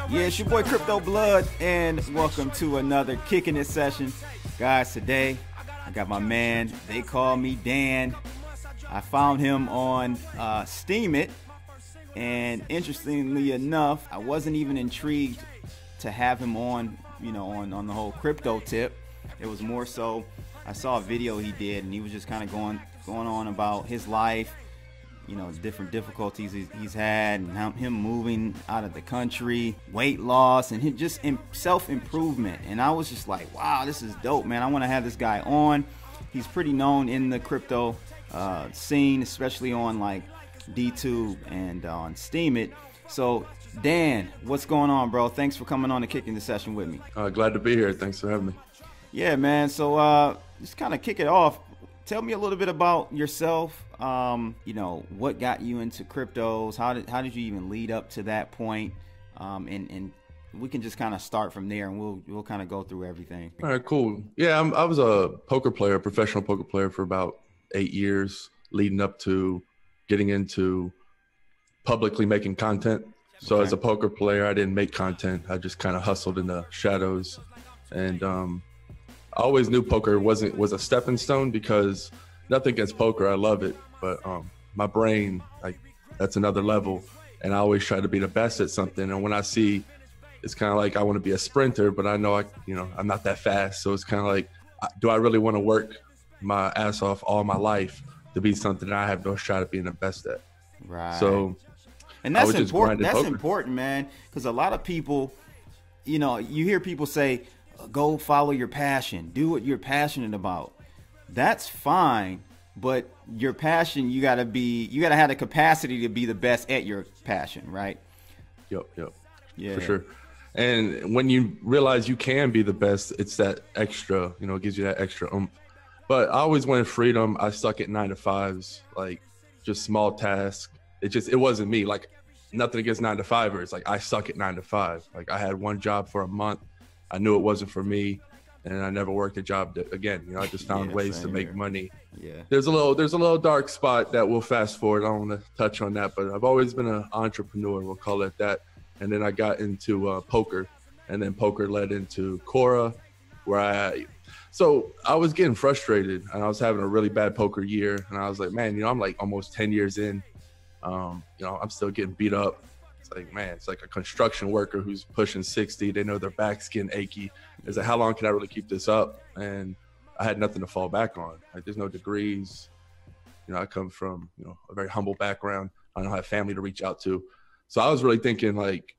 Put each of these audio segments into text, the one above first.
Yeah, it's your boy Crypto Blood, and welcome to another Kickin' It session. Guys, today I got my man, they call me Dan. I found him on Steemit, and interestingly enough, I wasn't even intrigued to have him on, on the whole crypto tip. It was more so I saw a video he did, and he was just kind of going on about his life, different difficulties he's had, and him moving out of the country, weight loss, and just self-improvement. And I was just like, wow, this is dope, man. I want to have this guy on. He's pretty known in the crypto scene, especially on like DTube and on Steemit. So Dan, what's going on, bro? Thanks for coming on and kicking the session with me. Glad to be here. Thanks for having me. Yeah, man. So just kind of kick it off. Tell me a little bit about yourself. What got you into cryptos? How did you even lead up to that point? And we can just kind of start from there, and we'll kind of go through everything. All right, cool. Yeah, I was a poker player, professional poker player for about 8 years, leading up to getting into publicly making content. So as a poker player, I didn't make content. I just kind of hustled in the shadows, and I always knew poker was a stepping stone, because nothing against poker, I love it, but my brain, like, that's another level, and I always try to be the best at something. And when I see, it's kind of like I want to be a sprinter, but I know I'm not that fast. So it's kind of like, do I really want to work my ass off all my life to be something that I have no shot at being the best at? Right. So, and that's important. That's important, man, because a lot of people, you hear people say, go follow your passion, do what you're passionate about. That's fine, but your passion, you gotta have the capacity to be the best at your passion, right? Yep. Yeah, for sure. And when you realize you can be the best, it's that extra, it gives you that extra oomph. But I always wanted freedom. I stuck at 9-to-5s, like just small tasks. It wasn't me. Like, nothing against 9-to-5ers. Like, I suck at 9-to-5. Like, I had one job for a month. I knew it wasn't for me, and I never worked a job again. I just found ways to make money. Yeah. There's a little dark spot that we'll fast forward. I don't want to touch on that, but I've always been an entrepreneur. We'll call it that. And then I got into poker, and then poker led into Quora, so I was getting frustrated, and I was having a really bad poker year, and I was like, man, I'm like almost 10 years in. I'm still getting beat up. It's like, man, it's like a construction worker who's pushing 60. They know their back's getting achy. It's like, how long can I really keep this up? And I had nothing to fall back on. Like, there's no degrees. I come from, a very humble background. I don't have family to reach out to. So I was really thinking, like,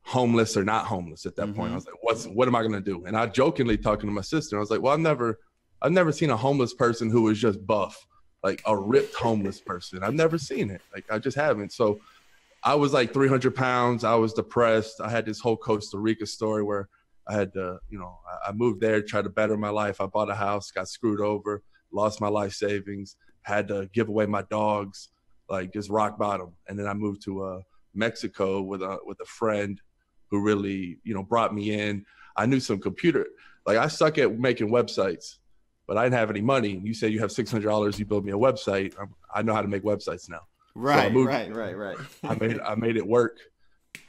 homeless or not homeless at that point. I was like, what am I going to do? And I jokingly talking to my sister, I was like, well, I've never seen a homeless person who was just buff, like a ripped homeless person. I've never seen it. Like, I just haven't. So I was like 300 pounds. I was depressed. I had this whole Costa Rica story where I had to, I moved there, tried to better my life. I bought a house, got screwed over, lost my life savings, had to give away my dogs, like just rock bottom. And then I moved to Mexico with a friend who really, brought me in. I knew some computer, like, I suck at making websites, but I didn't have any money. You say you have $600, you build me a website. I know how to make websites now. Right, so right. I made it work.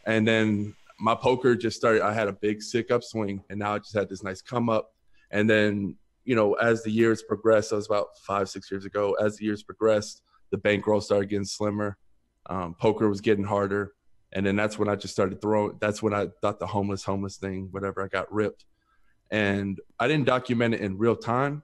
And then my poker just started. I had a big sick upswing, and now I just had this nice come up. And then, as the years progressed, that was about 5-6 years ago. As the years progressed, the bankroll started getting slimmer. Poker was getting harder. And then that's when I just started that's when I thought the homeless thing, whatever, I got ripped. And I didn't document it in real time,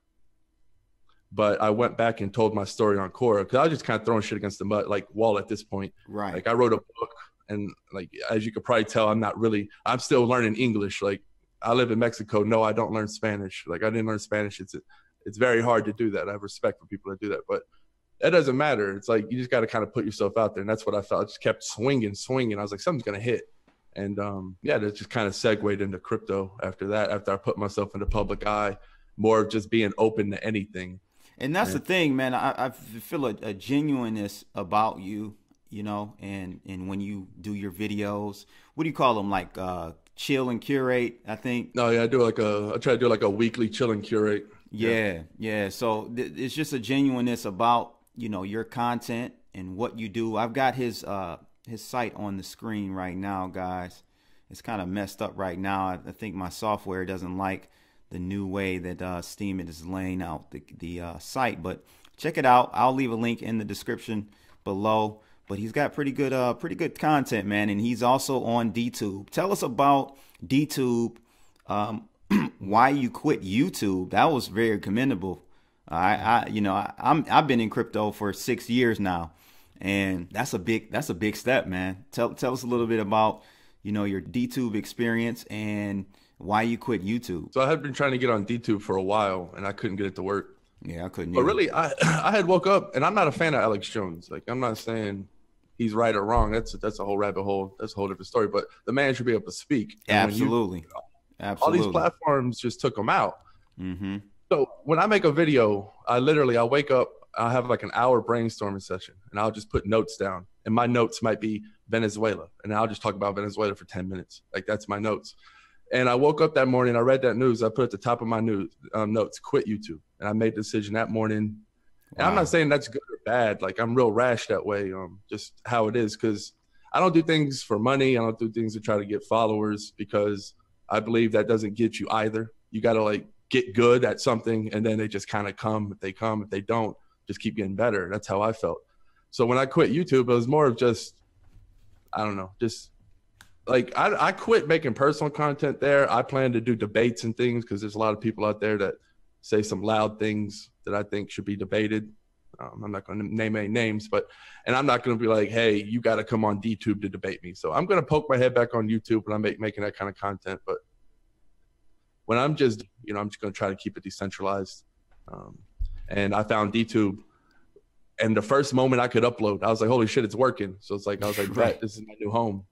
but I went back and told my story on Quora, because I was just kind of throwing shit against the wall at this point. Right. Like, I wrote a book, and like, as you could probably tell, I'm still learning English. Like, I live in Mexico. No, I don't learn Spanish. Like, I didn't learn Spanish. It's very hard to do that. I have respect for people that do that, but that doesn't matter. It's like, you just got to kind of put yourself out there. And that's what I felt. I just kept swinging. I was like, something's going to hit. And that just kind of segued into crypto after that, after I put myself in the public eye, more of just being open to anything. And that's the thing, man. I feel a genuineness about you, and when you do your videos, what do you call them? Like chill and curate, I think. No, yeah, I try to do like a weekly chill and curate. Yeah. So it's just a genuineness about, your content and what you do. I've got his site on the screen right now, guys. it's kind of messed up right now. I think my software doesn't like the new way that Steemit is laying out the site, but check it out. I'll leave a link in the description below. But he's got pretty good content, man, and he's also on DTube. Tell us about DTube. Why you quit YouTube? That was very commendable. I've been in crypto for 6 years now, and that's a big step, man. Tell us a little bit about your DTube experience and why you quit YouTube. So I had been trying to get on DTube for a while, and I couldn't get it to work. Yeah, I couldn't. But really, I had woke up, and I'm not a fan of Alex Jones. Like, I'm not saying he's right or wrong. That's a whole rabbit hole. That's a whole different story. But the man should be able to speak. Absolutely. All these platforms just took him out. Mm-hmm. So when I make a video, I'll wake up, I'll have like an hour brainstorming session, and I'll just put notes down. And my notes might be Venezuela, and I'll just talk about Venezuela for 10 minutes. Like, that's my notes. And I woke up that morning, I read that news, I put at the top of my notes, quit YouTube. And I made the decision that morning. And I'm not saying that's good or bad. Like, I'm real rash that way, just how it is. Because I don't do things for money. I don't do things to try to get followers, because I believe that doesn't get you either. You got to like get good at something, and then they just kind of come. If they don't, just keep getting better. That's how I felt. So when I quit YouTube, it was more of just, I don't know, just like I quit making personal content there. I plan to do debates and things, because there's a lot of people out there that say some loud things that I think should be debated. I'm not going to name any names, and I'm not going to be like, hey, you got to come on DTube to debate me. So I'm going to poke my head back on YouTube when I'm making that kind of content. But when I'm just, I'm just going to try to keep it decentralized. And I found DTube, and the first moment I could upload, I was like, holy shit, it's working. So it's like, I was like, right, this is my new home.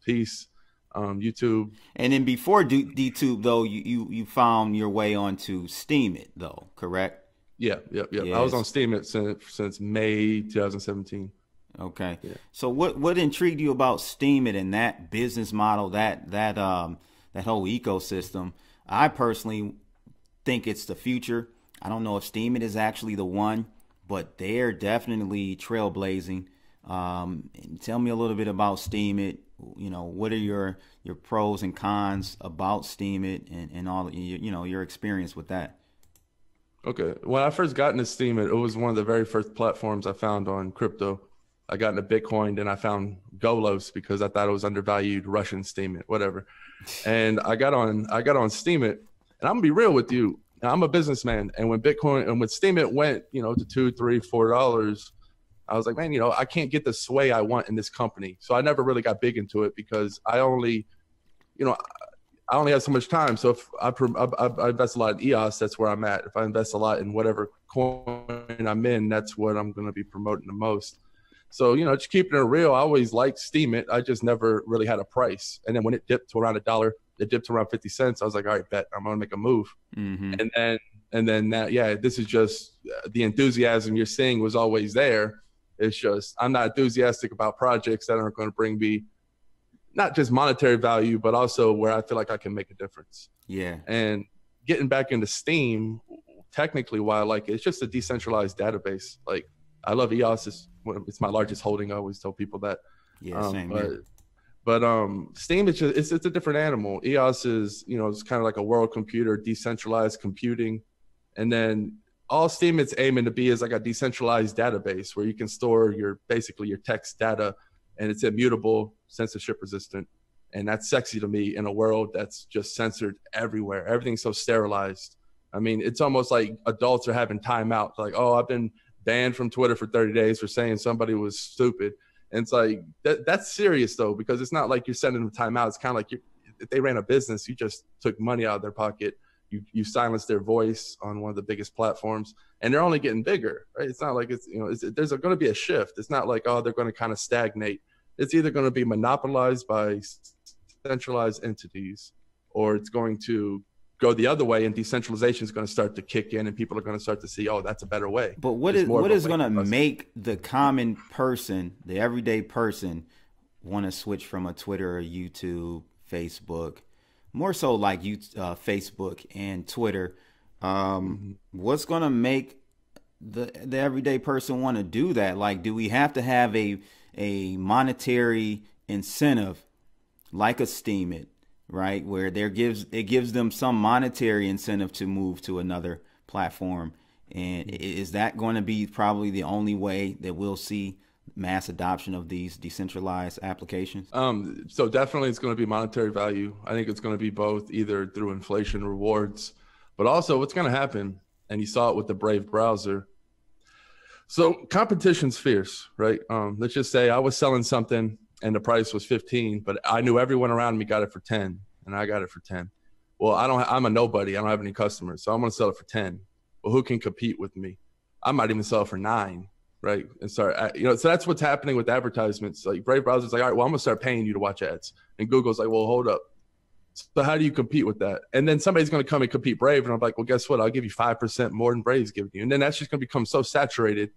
Peace. YouTube. And then before DTube, though, you found your way onto Steemit, though, correct? Yeah. Yes. I was on Steemit since May 2017. Okay. Yeah. So what intrigued you about Steemit and that business model, that whole ecosystem? I personally think it's the future. I don't know if Steemit is actually the one, but they're definitely trailblazing. Tell me a little bit about Steemit. What are your pros and cons about Steemit and all your experience with that? Okay. When I first got into Steemit, it was one of the very first platforms I found on crypto. I got into Bitcoin, then I found Golos because I thought it was undervalued Russian Steemit, whatever. And I got on Steemit, and I'm gonna be real with you. I'm a businessman, and when Steemit went, to $2, $3, $4, I was like, man, I can't get the sway I want in this company. So I never really got big into it, because I only have so much time. So if I invest a lot in EOS, that's where I'm at. If I invest a lot in whatever coin I'm in, that's what I'm going to be promoting the most. So, just keeping it real, I always liked Steemit. I just never really had a price. And then when it dipped to around $1, it dipped to around 50 cents. I was like, all right, bet, I'm going to make a move. Mm-hmm. And then that, this is just the enthusiasm you're seeing was always there. It's just, I'm not enthusiastic about projects that aren't going to bring me not just monetary value, but also where I feel like I can make a difference. Yeah. And getting back into Steem, technically why I like it, it's just a decentralized database. Like, I love EOS. It's my largest holding. I always tell people that. Yeah, same here. But Steem, it's a different animal. EOS is, it's kind of like a world computer, decentralized computing. And then all Steemit's aiming to be is like a decentralized database where you can store your text data, and it's immutable, censorship resistant. And that's sexy to me in a world that's just censored everywhere. Everything's so sterilized. I mean, it's almost like adults are having timeout. Like, oh, I've been banned from Twitter for 30 days for saying somebody was stupid. And it's like, that's serious though, because it's not like you're sending them timeout. It's kind of like if they ran a business, you just took money out of their pocket. You silenced their voice on one of the biggest platforms, and they're only getting bigger, right? It's not like there's going to be a shift. It's not like, oh, they're going to kind of stagnate. It's either going to be monopolized by centralized entities, or it's going to go the other way, and decentralization is going to start to kick in, and people are going to start to see, oh, that's a better way. But what is going to make the common person, the everyday person, want to switch from a Twitter or YouTube, Facebook, more so like Facebook and Twitter? What's going to make the everyday person want to do that? Like, do we have to have a monetary incentive like a Steemit, right, where it gives them some monetary incentive to move to another platform? And is that going to be probably the only way that we'll see mass adoption of these decentralized applications? So definitely it's going to be monetary value. I think it's going to be both, either through inflation rewards, but also what's going to happen, and you saw it with the Brave browser. So competition's fierce, right? Let's just say I was selling something and the price was 15, but I knew everyone around me got it for 10 and I got it for 10. Well, I'm a nobody. I don't have any customers. So I'm going to sell it for 10. Well, who can compete with me? I might even sell it for 9, right? And start, so that's what's happening with advertisements. Like Brave browser's like, all right, well, I'm gonna start paying you to watch ads. And Google's like, well, hold up. So how do you compete with that? And then somebody's going to come and compete Brave. And I'm like, well, guess what? I'll give you 5% more than Brave's giving you. And then that's just going to become so saturated,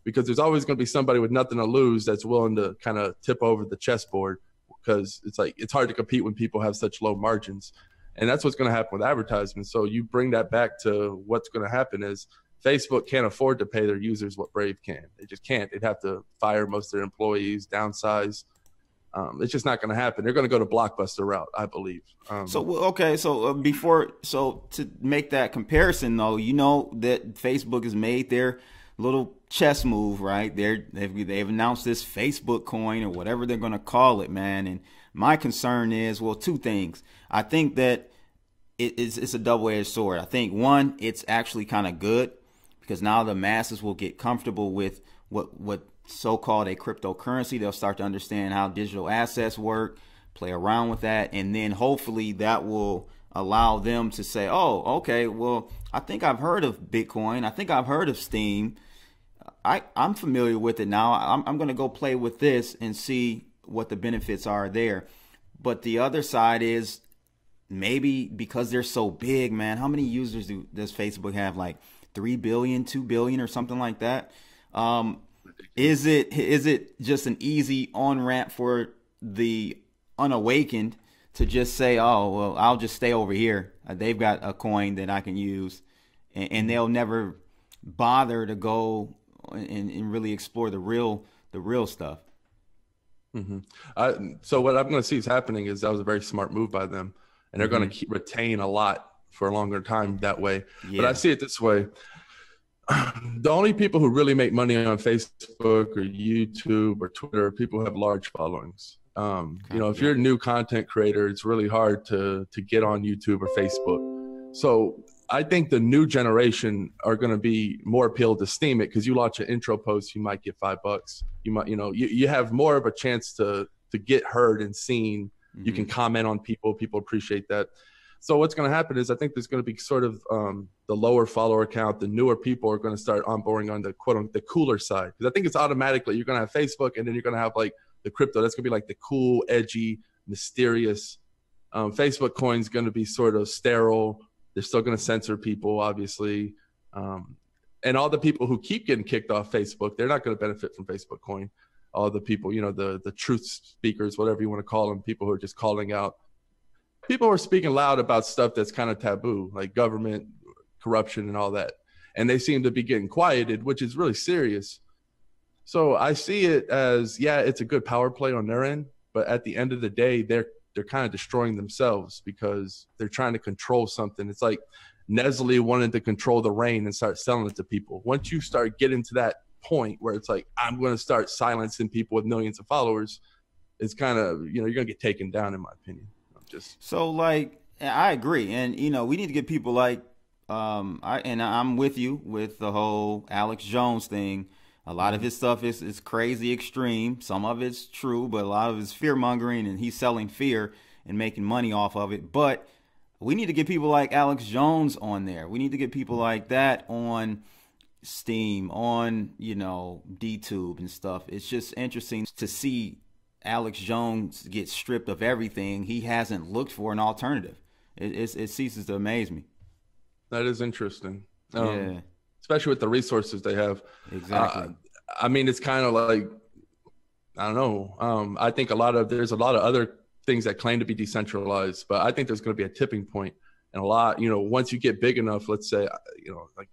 because there's always going to be somebody with nothing to lose that's willing to kind of tip over the chessboard, because it's hard to compete when people have such low margins. And that's what's going to happen with advertisements. So you bring that back to what's going to happen is Facebook can't afford to pay their users what Brave can. They just can't. They'd have to fire most of their employees, downsize. It's just not going to happen. They're going to go to Blockbuster route, I believe. So to make that comparison, though, that Facebook has made their little chess move, right? They've announced this Facebook coin, or whatever they're going to call it, man. And my concern is, well, two things. I think that it's a double-edged sword. I think, one, it's actually kind of good, because now the masses will get comfortable with what so-called a cryptocurrency. They'll start to understand how digital assets work, play around with that, and then hopefully that will allow them to say, oh, okay, well, I think I've heard of Bitcoin. I think I've heard of Steem. I'm familiar with it now. I'm going to go play with this and see what the benefits are there. But the other side is, maybe because they're so big, man, how many users does Facebook have? Like 3 billion, 2 billion, or something like that? Is it just an easy on-ramp for the unawakened to just say, oh, well, I'll just stay over here. They've got a coin that I can use, and they'll never bother to go and really explore the real stuff. Mm-hmm. So what I'm going to see is happening is that was a very smart move by them, and they're going to retain a lot for a longer time that way. Yeah. But I see it this way. The only people who really make money on Facebook or YouTube or Twitter are people who have large followings. If you're a new content creator, it's really hard to get on YouTube or Facebook. So I think the new generation are going to be more appealed to Steemit, because you launch an intro post, you might get $5. You might, you have more of a chance to get heard and seen. Mm-hmm. You can comment on people. People appreciate that. So what's going to happen is, I think there's going to be sort of the lower follower count. The newer people are going to start onboarding on the the cooler side, because I think it's automatically you're going to have Facebook, and then you're going to have like the crypto. That's going to be like the cool, edgy, mysterious. Facebook coin's going to be sort of sterile. They're still going to censor people, obviously. And all the people who keep getting kicked off Facebook, they're not going to benefit from Facebook coin. All the people, the truth speakers, whatever you want to call them, people who are just calling out. People are speaking loud about stuff that's kind of taboo, like government corruption and all that. And they seem to be getting quieted, which is really serious. So I see it as, yeah, it's a good power play on their end, but at the end of the day, they're kind of destroying themselves, because they're trying to control something. It's like Nestle wanted to control the rain and start selling it to people. Once you start getting to that point where it's like, I'm going to start silencing people with millions of followers, it's kind of, you're going to get taken down, in my opinion. So, like, I agree. And, we need to get people like, I'm with you with the whole Alex Jones thing. A lot of his stuff is crazy extreme. Some of it's true, but a lot of it's fear mongering, and he's selling fear and making money off of it. But we need to get people like Alex Jones on there. We need to get people like that on Steem, on, DTube and stuff. It's just interesting to see Alex Jones get stripped of everything. He hasn't looked for an alternative. It ceases to amaze me. That is interesting. Yeah. Especially with the resources they have. Exactly. It's kind of like, I don't know. I think there's a lot of other things that claim to be decentralized, but I think there's going to be a tipping point, and a lot, once you get big enough, let's say, like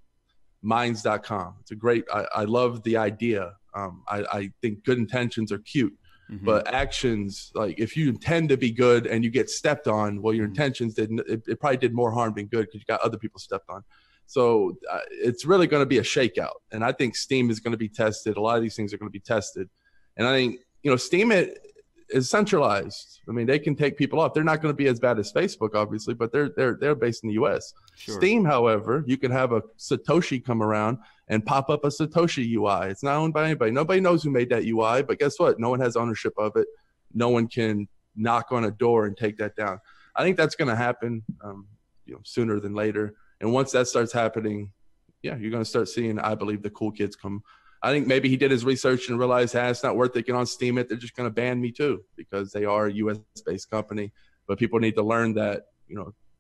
minds.com. It's a great, I love the idea. I think good intentions are cute, But actions, like if you intend to be good and you get stepped on, well, your intentions didn't. It probably did more harm than good because you got other people stepped on. So it's really going to be a shakeout. And I think Steem is going to be tested. A lot of these things are going to be tested. And I think, Steemit is centralized. I mean, they can take people off. They're not going to be as bad as Facebook, obviously, but they're based in the US. Sure. Steem, however, you can have a Satoshi come around and pop up a Satoshi UI. It's not owned by anybody. Nobody knows who made that UI, but guess what? No one has ownership of it. No one can knock on a door and take that down. I think that's going to happen sooner than later. And once that starts happening, yeah, you're going to start seeing, I believe, the cool kids come. I think maybe he did his research and realized, it's not worth it. Get on Steemit. They're just going to ban me too because they are a US-based company. But people need to learn that,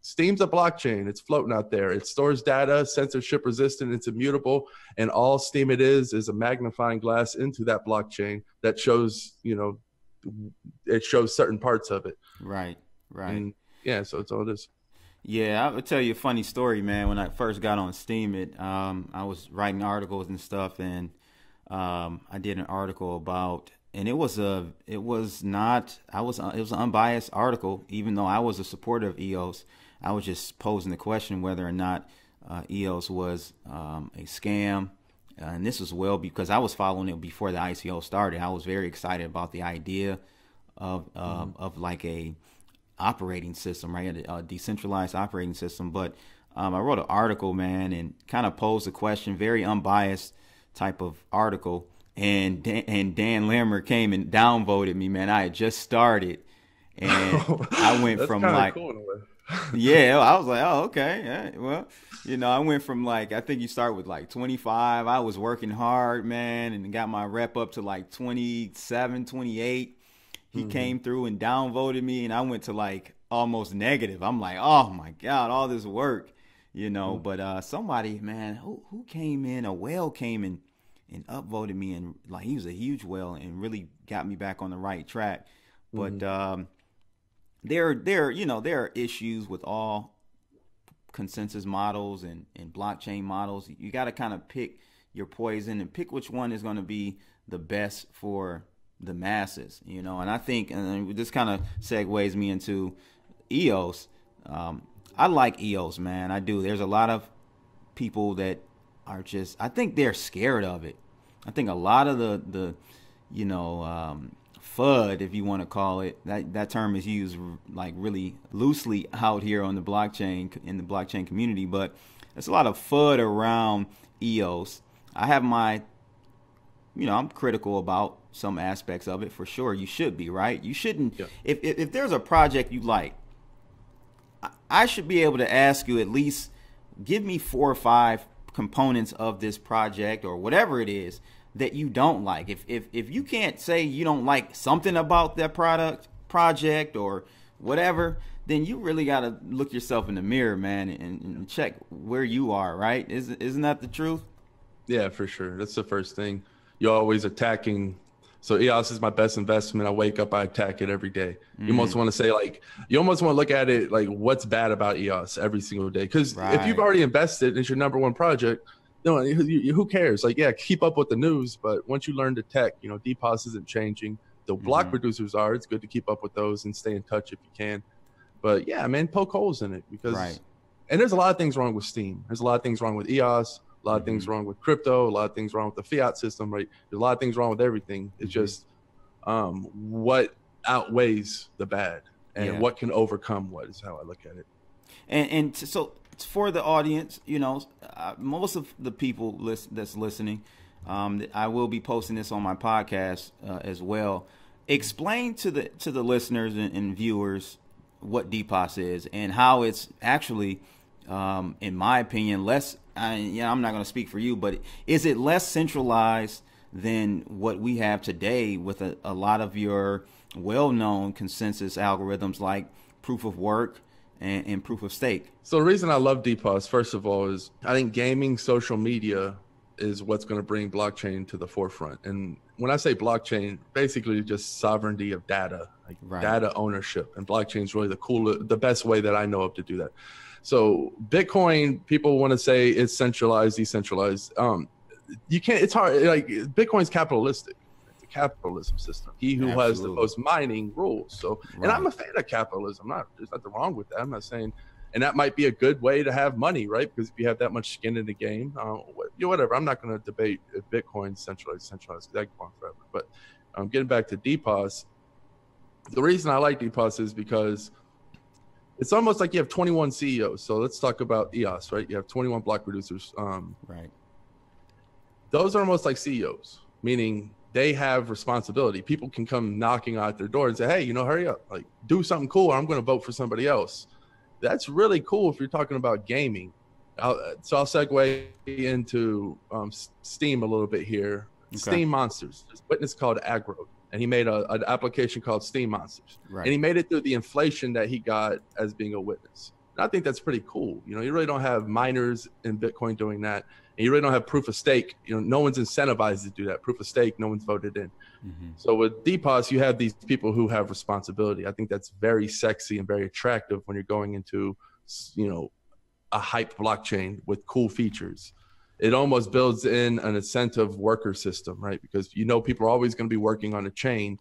Steem's a blockchain. It's floating out there. It stores data, censorship resistant, it's immutable. And all Steemit is a magnifying glass into that blockchain that shows, it shows certain parts of it. Right. And yeah, so it's all it is. Yeah, I would tell you a funny story, man. When I first got on Steemit, I was writing articles and stuff, and I did an article about, and it was an unbiased article, even though I was a supporter of EOS. I was just posing the question whether or not EOS was a scam. And this was because I was following it before the ICO started. I was very excited about the idea of like a operating system, right? A decentralized operating system. But I wrote an article, man, and kind of posed a question, very unbiased type of article. And Dan Larimer came and downvoted me, man. I had just started, and I went from like, cool in a way. Yeah, I was like, oh, okay. Yeah, well, I went from like, I think you start with like 25. I was working hard, man, and got my rep up to like 27, 28. He came through and downvoted me, and I went to like almost negative. I'm like, oh my God, all this work, but somebody, man, who came in, a whale came in and upvoted me, and like he was a huge whale and really got me back on the right track. But there are issues with all consensus models and blockchain models. You got to kind of pick your poison and pick which one is going to be the best for the masses, and I think, and this kind of segues me into EOS. I like EOS, man. I do. There's a lot of people that are just, I think they're scared of it. I think a lot of the FUD, if you want to call it, that term is used like really loosely out here on the blockchain, in the blockchain community, but there's a lot of FUD around EOS. I have my, I'm critical about some aspects of it for sure. You should be, right? You shouldn't, if there's a project you like, I should be able to ask you at least give me 4 or 5 components of this project or whatever it is that you don't like. If you can't say you don't like something about that project or whatever, then you really got to look yourself in the mirror, man, and check where you are, right? Isn't that the truth? Yeah, for sure. That's the first thing. You're always attacking. So EOS is my best investment. I wake up, I attack it every day. You almost want to say, like, you almost want to look at it like what's bad about EOS every single day. Because if you've already invested, it's your #1 project. No, who cares? Like, yeah, keep up with the news, but once you learn the tech, DPOS isn't changing. The block producers are. It's good to keep up with those and stay in touch if you can. But yeah, man, poke holes in it because, and there's a lot of things wrong with Steem. There's a lot of things wrong with EOS. A lot of things wrong with crypto. A lot of things wrong with the fiat system. Right? There's a lot of things wrong with everything. It's just what outweighs the bad and what can overcome what is how I look at it. And so for the audience, most of the people that's listening, I will be posting this on my podcast as well. Explain to the listeners and viewers what DPOS is and how it's actually, in my opinion, less. I'm not going to speak for you, but is it less centralized than what we have today with a lot of your well-known consensus algorithms like proof of work and proof of stake? So the reason I love DPOS, first of all, is I think gaming social media is what's going to bring blockchain to the forefront. And when I say blockchain, basically just sovereignty of data, like data ownership. And blockchain is really the best way that I know of to do that. So Bitcoin, people want to say it's centralized, decentralized. You can't, it's hard. Like Bitcoin's capitalistic. It's a capitalism system. He who has the most mining rules. So, and I'm a fan of capitalism. There's nothing wrong with that. I'm not saying, and that might be a good way to have money, right? Because if you have that much skin in the game, whatever. I'm not going to debate if Bitcoin's centralized. That go on forever. But getting back to DPOS, the reason I like DPOS is because it's almost like you have 21 CEOs. So let's talk about EOS, right? You have 21 block producers. Right. Those are almost like CEOs, meaning they have responsibility. People can come knocking out their door and say, hey, hurry up, like do something cool, or I'm going to vote for somebody else. That's really cool if you're talking about gaming. So I'll segue into Steam a little bit here. Okay. Steam Monsters. There's a witness called Aggro, and he made an application called Steam Monsters. Right. And he made it through the inflation that he got as being a witness. And I think that's pretty cool. You really don't have miners in Bitcoin doing that. And you really don't have proof of stake. No one's incentivized to do that. Proof of stake, no one's voted in. Mm-hmm. So with DPOS, you have these people who have responsibility. I think that's very sexy and very attractive when you're going into, a hype blockchain with cool features. It almost builds in an incentive worker system, right? Because people are always going to be working on a chain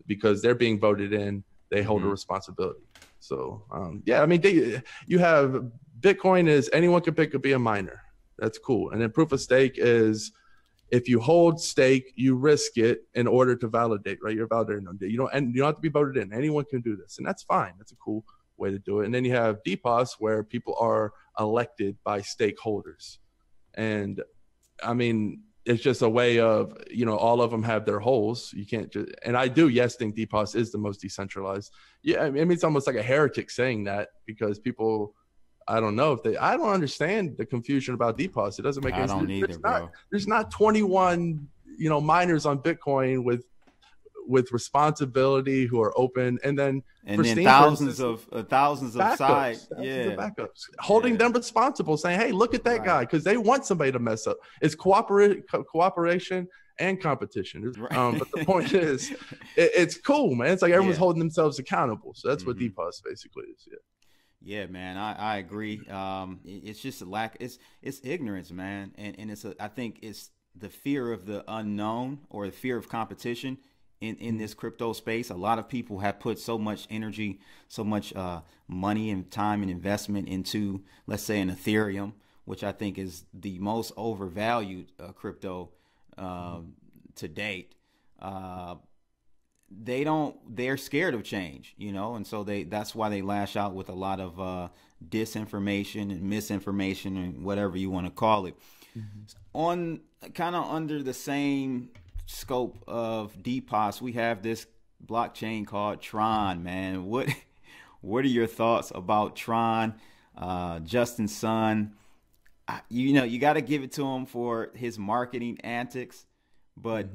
because they're being voted in. They hold a responsibility. So you have Bitcoin is anyone can pick up be a miner. That's cool. And then proof of stake is if you hold stake, you risk it in order to validate, right? You're validating. You don't have to be voted in. Anyone can do this, and that's fine. That's a cool way to do it. And then you have DPOS where people are elected by stakeholders. And I mean, it's just a way of, all of them have their holes. You can't just, and I do, think DPOS is the most decentralized. Yeah. I mean, it's almost like a heretic saying that because people, I don't know I don't understand the confusion about DPOS. It doesn't make any sense. I don't either, bro. There's not 21, miners on Bitcoin with responsibility who are open, and then thousands of sides, backups, holding them responsible, saying, "Hey, look at that guy," because they want somebody to mess up. It's cooperation and competition. But the point is, it's cool, man. It's like everyone's holding themselves accountable. So that's what DPOS basically is. Yeah, man, I agree. It's just a lack. It's ignorance, man, and I think it's the fear of the unknown or the fear of competition. In this crypto space, a lot of people have put so much energy, so much money and time and investment into, let's say, an Ethereum, which I think is the most overvalued crypto to date. They're scared of change, and so that's why they lash out with a lot of disinformation and misinformation and whatever you want to call it. On kind of under the same scope of DPOS, we have this blockchain called TRON, man. What are your thoughts about TRON? Justin Sun, you got to give it to him for his marketing antics, but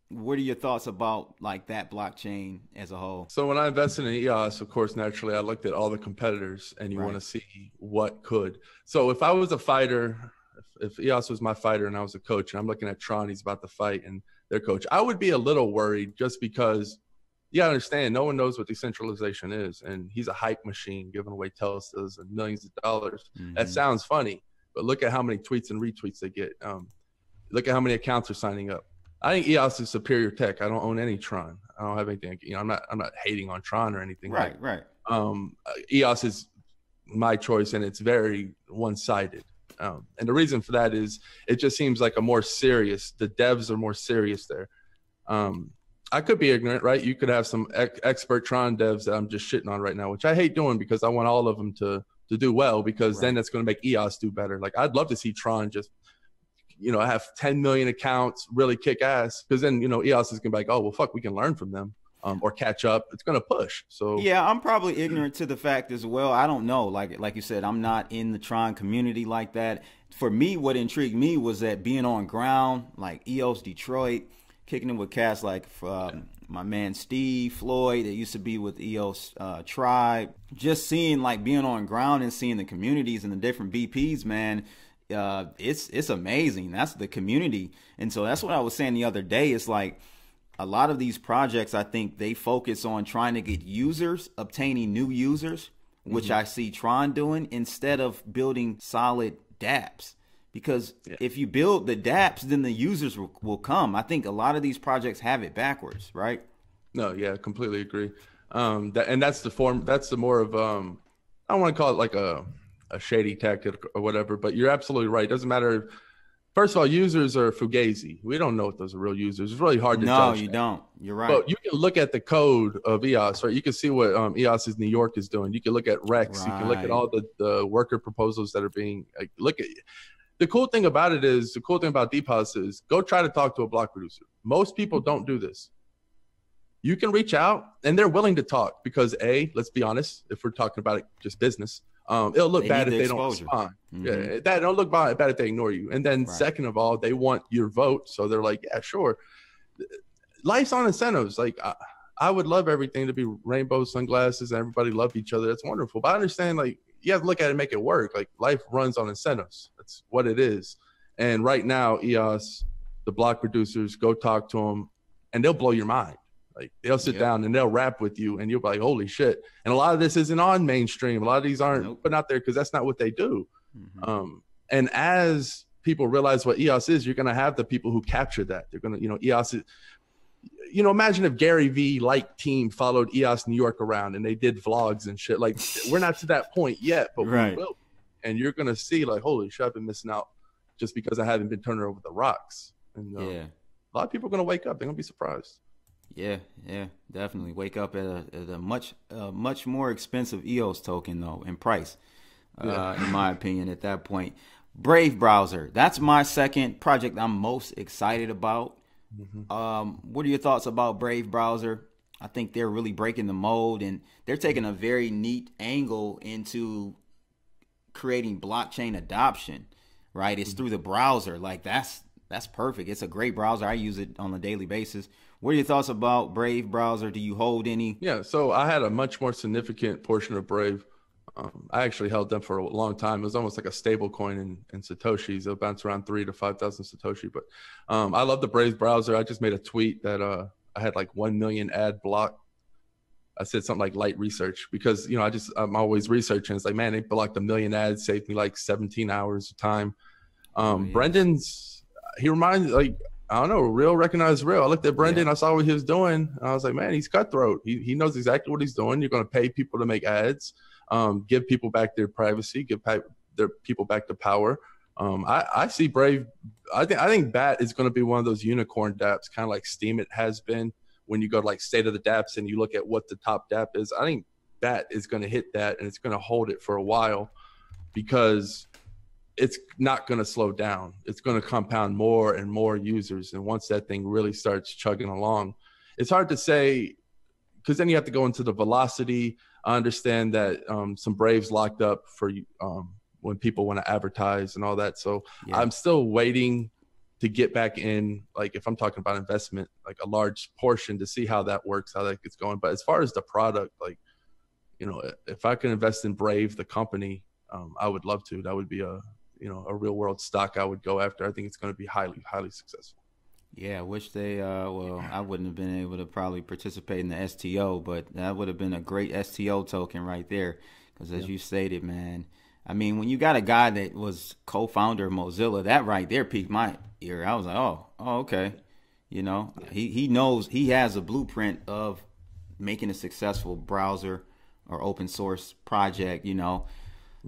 what are your thoughts about like that blockchain as a whole? So when I invested in EOS, of course, naturally, I looked at all the competitors, and you want to see what could. So if I was a fighter, if EOS was my fighter and I was a coach and I'm looking at TRON, he's about to fight, and their coach, I would be a little worried just because you gotta understand, no one knows what decentralization is. And he's a hype machine giving away Teslas and millions of dollars. That sounds funny, but look at how many tweets and retweets they get. Look at how many accounts are signing up. I think EOS is superior tech. I don't own any TRON. I don't have anything, I'm not hating on TRON or anything. Right. EOS is my choice, and it's very one-sided. And the reason for that is it just seems like the devs are more serious there. I could be ignorant, right? You could have some expert TRON devs that I'm just shitting on right now, which I hate doing because I want all of them to do well, because then that's going to make EOS do better. Like I'd love to see TRON just, have 10 million accounts, really kick ass, because then, EOS is going to be like, oh, well, fuck, we can learn from them. Or catch up. It's going to push. So yeah, I'm probably ignorant to the fact as well. I don't know. Like you said, I'm not in the TRON community like that. For me, what intrigued me was that being on ground, like EOS Detroit, kicking in with cats like my man Steve Floyd that used to be with EOS Tribe. Just seeing being on ground and seeing the communities and the different BPs, man. It's amazing. That's the community, and so that's what I was saying the other day. It's like, a lot of these projects, I think they focus on trying to get users, obtaining new users, which I see TRON doing, instead of building solid dApps. Because if you build the dApps, then the users will come. I think a lot of these projects have it backwards, right? No, yeah, completely agree. That's the form. That's the more of I don't want to call it like a shady tactic or whatever. But you're absolutely right. It doesn't matter. First of all, users are fugazi. We don't know if those are real users. It's really hard to judge. No, you don't. You're right. But you can look at the code of EOS, right? You can see what EOS's New York is doing. You can look at Rex. Right. You can look at all the worker proposals that are being look at. The cool thing about DPOS is go try to talk to a block producer. Most people don't do this. You can reach out and they're willing to talk because let's be honest, if we're talking about it just business, it'll look bad if they don't respond. Yeah, that don't look bad if they ignore you. And then second of all, they want your vote. So they're like, yeah, sure. Life's on incentives. Like I would love everything to be rainbow sunglasses and everybody love each other. That's wonderful. But I understand like you have to look at it and make it work. Like life runs on incentives. That's what it is. And right now, EOS, the block producers, go talk to them and they'll blow your mind. Like they'll sit down and they'll rap with you and you'll be like, holy shit. And a lot of this isn't on mainstream. A lot of these aren't put out there because that's not what they do. And as people realize what EOS is, you're going to have the people who capture that. They're going to, EOS is, imagine if Gary V team followed EOS New York around and they did vlogs and shit. Like we're not to that point yet, but we will. And you're going to see like, holy shit, I've been missing out just because I haven't been turning over the rocks. And a lot of people are going to wake up. They're going to be surprised. Yeah, definitely. Wake up at a much more expensive EOS token though in price, in my opinion. At that point, Brave browser. That's my second project I'm most excited about. What are your thoughts about Brave browser? I think they're really breaking the mold and they're taking a very neat angle into creating blockchain adoption. Right? It's through the browser. Like that's perfect. It's a great browser. I use it on a daily basis. What are your thoughts about Brave browser? Do you hold any? Yeah, so I had a much more significant portion of Brave. I actually held them for a long time. It was almost like a stable coin in Satoshis. It'll bounce around 3,000 to 5,000 Satoshi. But I love the Brave browser. I just made a tweet that I had like 1 million ad block. I said something like light research because, I'm always researching. It's like, man, they blocked 1 million ads, saved me like 17 hours of time. Brendan's, he reminds like, I don't know, real recognize real. I looked at Brendan, I saw what he was doing. I was like, man, he's cutthroat. He knows exactly what he's doing. You're going to pay people to make ads, give people back their privacy, give their people back the power. I see Brave. I think BAT is going to be one of those unicorn dApps, kind of like Steemit has been. When you go to like state of the dApps and you look at what the top dApp is, I think BAT is going to hit that and it's going to hold it for a while because it's not going to slow down. It's going to compound more and more users. And once that thing really starts chugging along, it's hard to say because then you have to go into the velocity. I understand that some Braves locked up for when people want to advertise and all that. So I'm still waiting to get back in, like if I'm talking about investment, like a large portion to see how that works, how that gets going. But as far as the product, like, if I can invest in Brave, the company, I would love to. That would be a real world stock I would go after. I think it's going to be highly, highly successful. Yeah, I wish they, I wouldn't have been able to probably participate in the STO, but that would have been a great STO token right there. Because as you stated, man, I mean, when you got a guy that was co-founder of Mozilla, that right there piqued my ear. I was like, oh, okay. He knows, he has a blueprint of making a successful browser or open source project,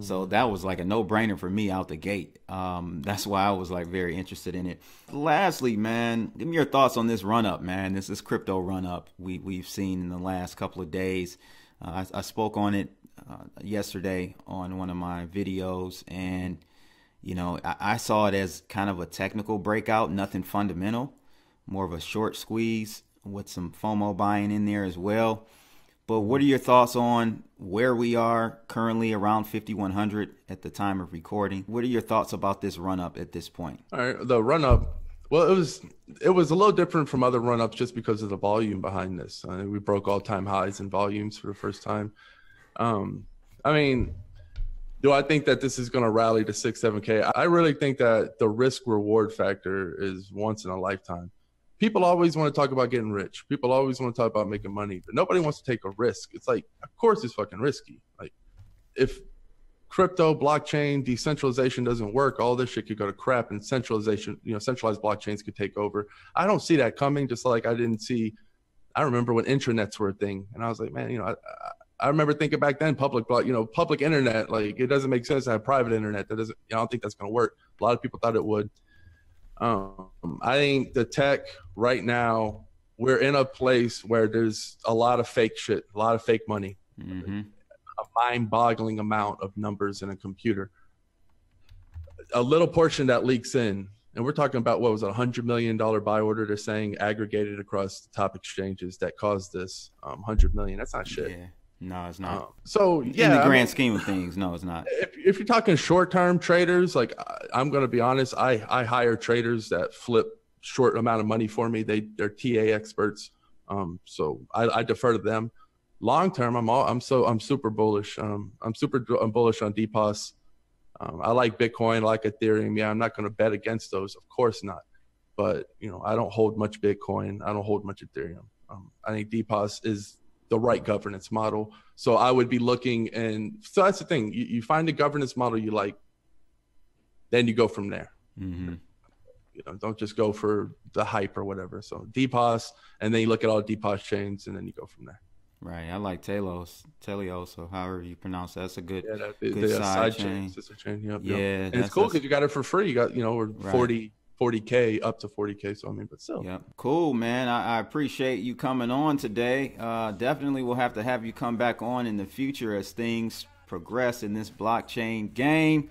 So that was like a no-brainer for me out the gate. That's why I was like very interested in it. Lastly, man, give me your thoughts on this run-up, man. This is crypto run-up we've seen in the last couple of days. I spoke on it yesterday on one of my videos, and I saw it as kind of a technical breakout, nothing fundamental, more of a short squeeze with some FOMO buying in there as well. But what are your thoughts on where we are currently around 5,100 at the time of recording? What are your thoughts about this run up at this point? All right, the run up. Well, it was a little different from other run ups just because of the volume behind this. I think we broke all time highs in volumes for the first time. I mean, do I think that this is going to rally to 6, 7K? I really think that the risk reward factor is once in a lifetime. People always want to talk about getting rich. People always want to talk about making money, but nobody wants to take a risk. It's like, of course it's fucking risky. Like if crypto, blockchain, decentralization doesn't work. All this shit could go to crap, and centralization, centralized blockchains could take over. I don't see that coming. Just like I remember when intranets were a thing, and I was like, man, I remember thinking back then, public internet, like it doesn't make sense to have private internet. That doesn't, I don't think that's going to work. A lot of people thought it would. I think the tech right now, we're in a place where there's a lot of fake shit, a lot of fake money, a mind-boggling amount of numbers in a computer. A little portion that leaks in, and we're talking about, what was it, $100 million buy order they're saying aggregated across the top exchanges that caused this. 100 million, that's not shit. Yeah. No, it's not. So yeah, in the grand scheme of things, no, it's not. If you're talking short-term traders, like I'm going to be honest, I hire traders that flip short amount of money for me. They're TA experts, so I defer to them. Long-term, I'm super bullish. I'm bullish on DPOS. I like Bitcoin, I like Ethereum. Yeah, I'm not going to bet against those, of course not. But I don't hold much Bitcoin. I don't hold much Ethereum. I think DPOS is the right governance model. So I would be looking, and so that's the thing. You find the governance model you like, then you go from there. Don't just go for the hype or whatever. So DPOS, and then you look at all the DPOS chains, and then you go from there. Right. I like Telos, or however you pronounce that. That's a good, good side chain. Sister chain. Yep. And it's cool because you got it for free. You got, we're 40K up to 40K. So, but still. Yep. Cool, man. I appreciate you coming on today. Definitely we'll have to have you come back on in the future as things progress in this blockchain game.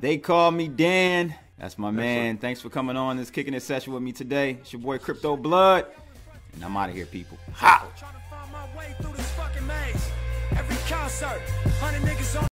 They call me Dan. That's my man. Thanks for coming on this Kicking It session with me today. It's your boy Crypto Blood. And I'm out of here, people. Ha! Trying to find my way through this fucking maze. Every concert, 100 niggas on